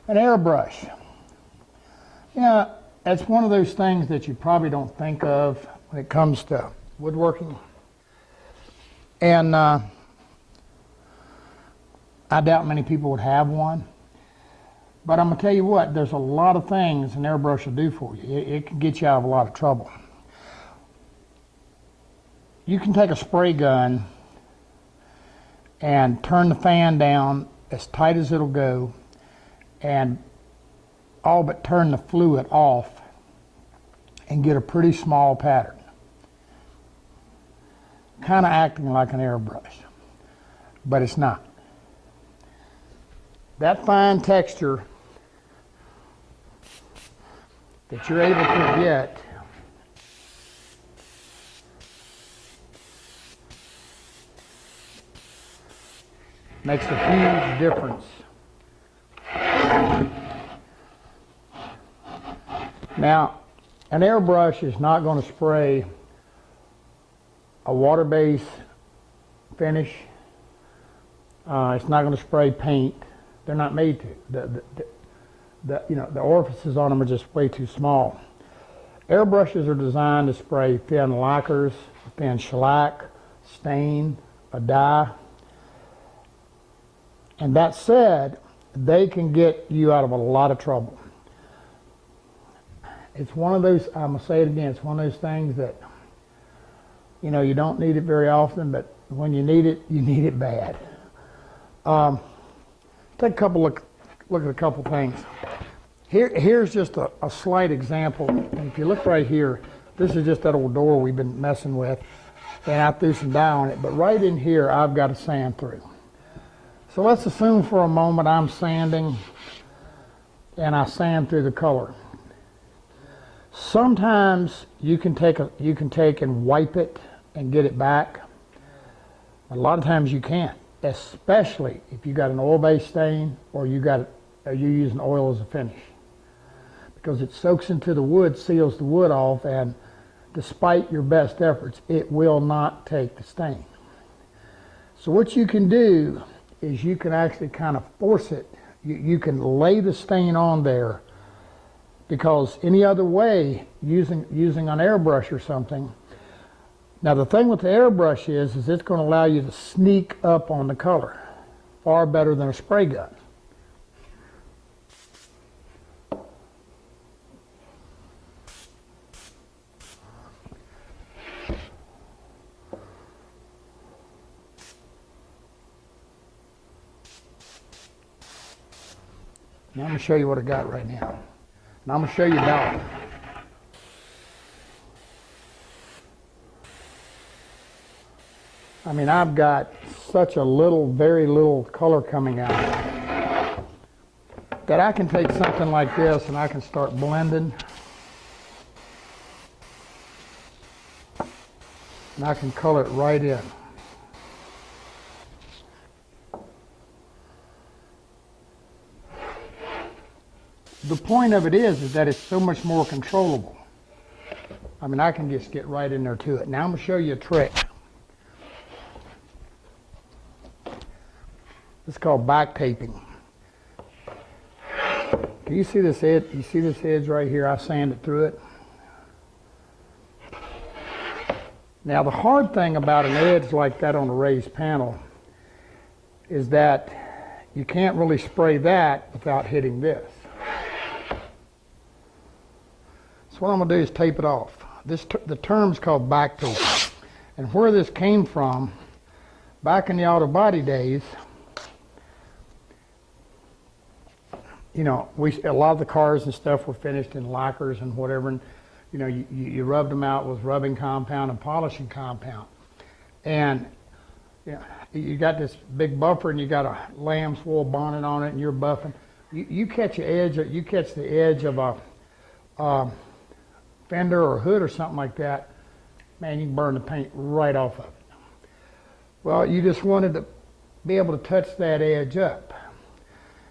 An airbrush. You know, it's one of those things that you probably don't think of when it comes to woodworking. And I doubt many people would have one. But I'm going to tell you what, there's a lot of things an airbrush will do for you. It can get you out of a lot of trouble. You can take a spray gun and turn the fan down as tight as it'll go and all but turn the fluid off and get a pretty small pattern. Kind of acting like an airbrush, but it's not. That fine texture that you're able to get makes a huge difference. Now, an airbrush is not going to spray a water-based finish. It's not going to spray paint. They're not made to. The orifices on them are just way too small. Airbrushes are designed to spray thin lacquers, thin shellac, stain, a dye. And that said, they can get you out of a lot of trouble. It's one of those, I'm going to say it again, it's one of those things that, you know, you don't need it very often, but when you need it bad. Take a couple look at a couple things. Here's just a slight example. And if you look right here, this is just that old door we've been messing with, and I threw some dye on it. But right in here, I've got to sand through. So let's assume for a moment I'm sanding, and I sand through the color. Sometimes you can take and wipe it and get it back. A lot of times you can't, especially if you got an oil-based stain or you're using oil as a finish, because it soaks into the wood, seals the wood off, and despite your best efforts, it will not take the stain. So what you can do is you can actually kind of force it. You can lay the stain on there, because any other way, using an airbrush or something. Now the thing with the airbrush is it's going to allow you to sneak up on the color far better than a spray gun. Now I'm going to show you what I got right now. And I'm going to show you about it. I mean, I've got such a very little color coming out that I can take something like this and I can start blending. And I can color it right in. The point of it is that it's so much more controllable. I mean, I can just get right in there to it. Now I'm going to show you a trick. It's called back taping. Can you see this edge? You see this edge right here? I sanded through it. Now the hard thing about an edge like that on a raised panel is that you can't really spray that without hitting this. So what I'm going to do is tape it off. The term's called back tape. And where this came from, back in the auto body days, you know, a lot of the cars and stuff were finished in lacquers and whatever, and you know, you rubbed them out with rubbing compound and polishing compound. And you know, you got this big buffer and you got a lamb's wool bonnet on it and you're buffing. You catch the edge of a fender or hood or something like that, man, you can burn the paint right off of it. Well, you just wanted to be able to touch that edge up.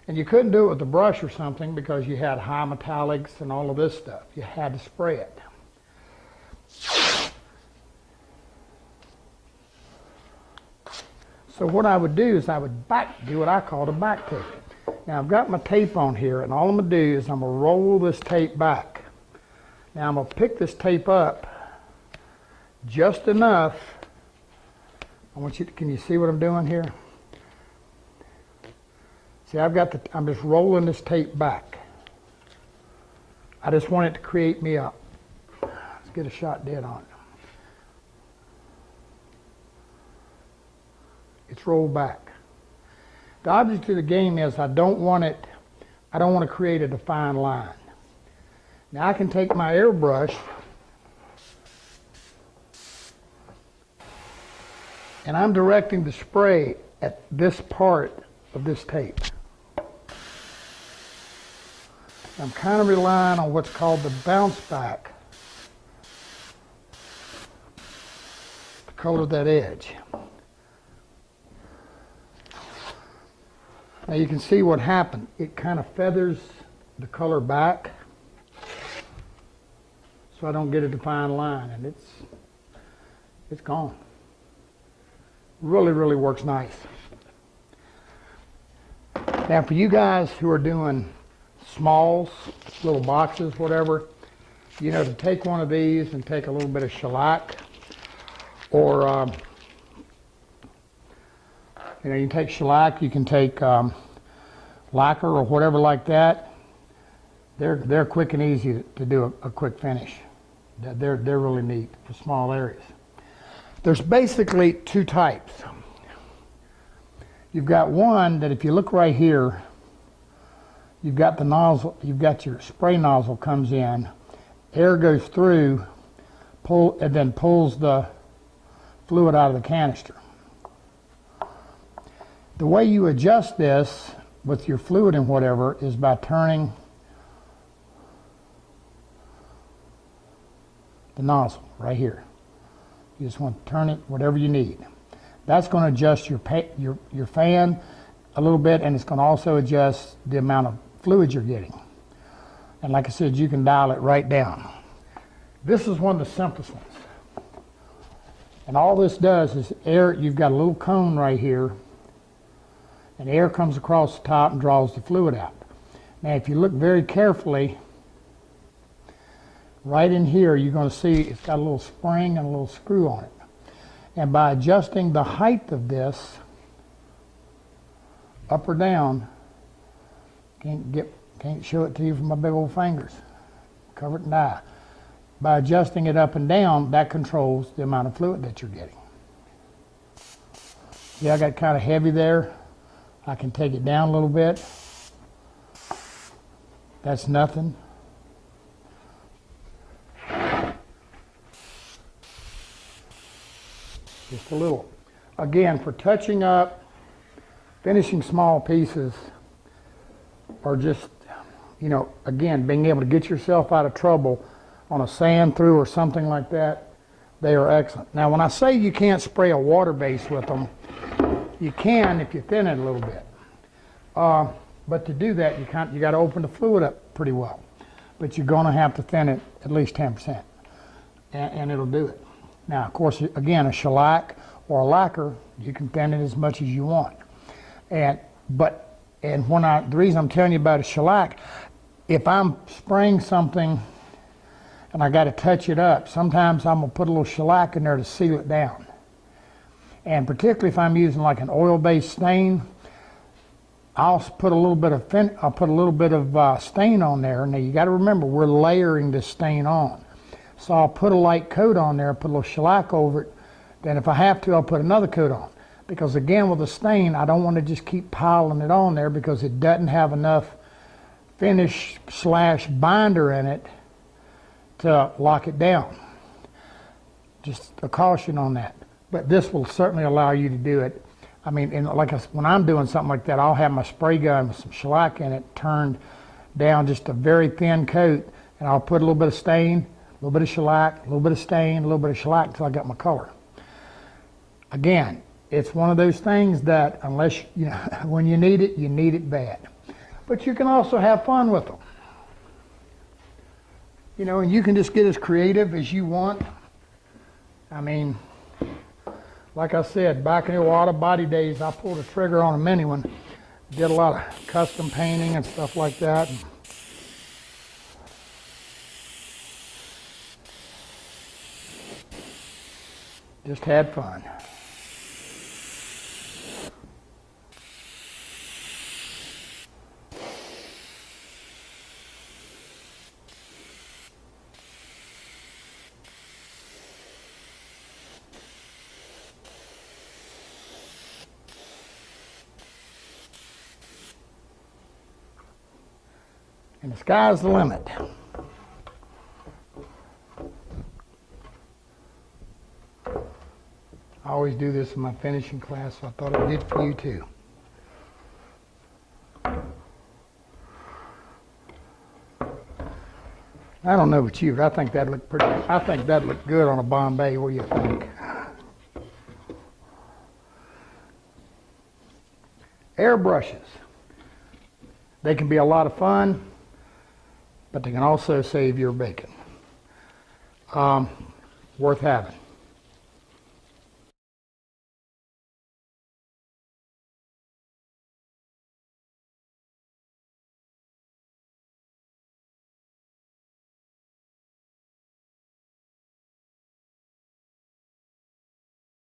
And you couldn't do it with a brush or something because you had high metallics and all of this stuff. You had to spray it. So what I would do is I would do what I called a back tape. Now I've got my tape on here, and all I'm going to do is I'm going to roll this tape back. Now I'm going to pick this tape up just enough. I want you to, can you see what I'm doing here? See, I'm just rolling this tape back. I just want it to create me a, let's get a shot dead on it. It's rolled back. The object of the game is I don't want to create a defined line. Now I can take my airbrush and I'm directing the spray at this part of this tape. I'm kind of relying on what's called the bounce back to color that edge. Now you can see what happened. It kind of feathers the color back so I don't get a defined line, and it's gone. Really, really works nice. Now for you guys who are doing smalls, little boxes, whatever, you know, to take one of these and take a little bit of shellac, or you know, you can take shellac, you can take lacquer or whatever like that. They're quick and easy to do a quick finish. They're really neat for small areas. There's basically two types. You've got one that if you look right here, you've got the nozzle, you've got your spray nozzle comes in, air goes through, and then pulls the fluid out of the canister. The way you adjust this with your fluid and whatever is by turning the nozzle right here. You just want to turn it whatever you need. That's going to adjust your fan a little bit, and it's going to also adjust the amount of fluid you're getting. And like I said, you can dial it right down. This is one of the simplest ones. And all this does is air, you've got a little cone right here, and air comes across the top and draws the fluid out. Now if you look very carefully, right in here you're going to see it's got a little spring and a little screw on it. And by adjusting the height of this up or down, can't show it to you from my big old fingers. Cover it in dye. By adjusting it up and down, that controls the amount of fluid that you're getting. See, I got kind of heavy there. I can take it down a little bit. That's nothing. Just a little. Again, for touching up, finishing small pieces, or just, you know, again, being able to get yourself out of trouble on a sand through or something like that, they are excellent. Now, when I say you can't spray a water base with them, you can if you thin it a little bit. But to do that, you got to open the fluid up pretty well. But you're going to have to thin it at least 10%, and it'll do it. Now, of course, again, a shellac or a lacquer, you can thin it as much as you want. The reason I'm telling you about a shellac, if I'm spraying something and I got to touch it up, sometimes I'm going to put a little shellac in there to seal it down. And particularly if I'm using like an oil-based stain, I'll put a little bit of stain on there. Now you got to remember, we're layering this stain on. So I'll put a light coat on there, put a little shellac over it. Then if I have to, I'll put another coat on. Because again, with a stain, I don't want to just keep piling it on there because it doesn't have enough finish / binder in it to lock it down. Just a caution on that. But this will certainly allow you to do it. I mean, when I'm doing something like that, I'll have my spray gun with some shellac in it turned down just a very thin coat, and I'll put a little bit of stain, a little bit of shellac, a little bit of stain, a little bit of shellac until I got my color. Again, it's one of those things that unless, you know, when you need it bad. But you can also have fun with them. You know, and you can just get as creative as you want. I mean, like I said, back in the auto body days, I pulled a trigger on a mini one did a lot of custom painting and stuff like that. And just had fun. And the sky's the limit. I always do this in my finishing class, so I thought I did for you too. I don't know about you, but I think that looked pretty. I think that looked good on a Bombay. What do you think? Airbrushes. They can be a lot of fun, but they can also save your bacon. Worth having.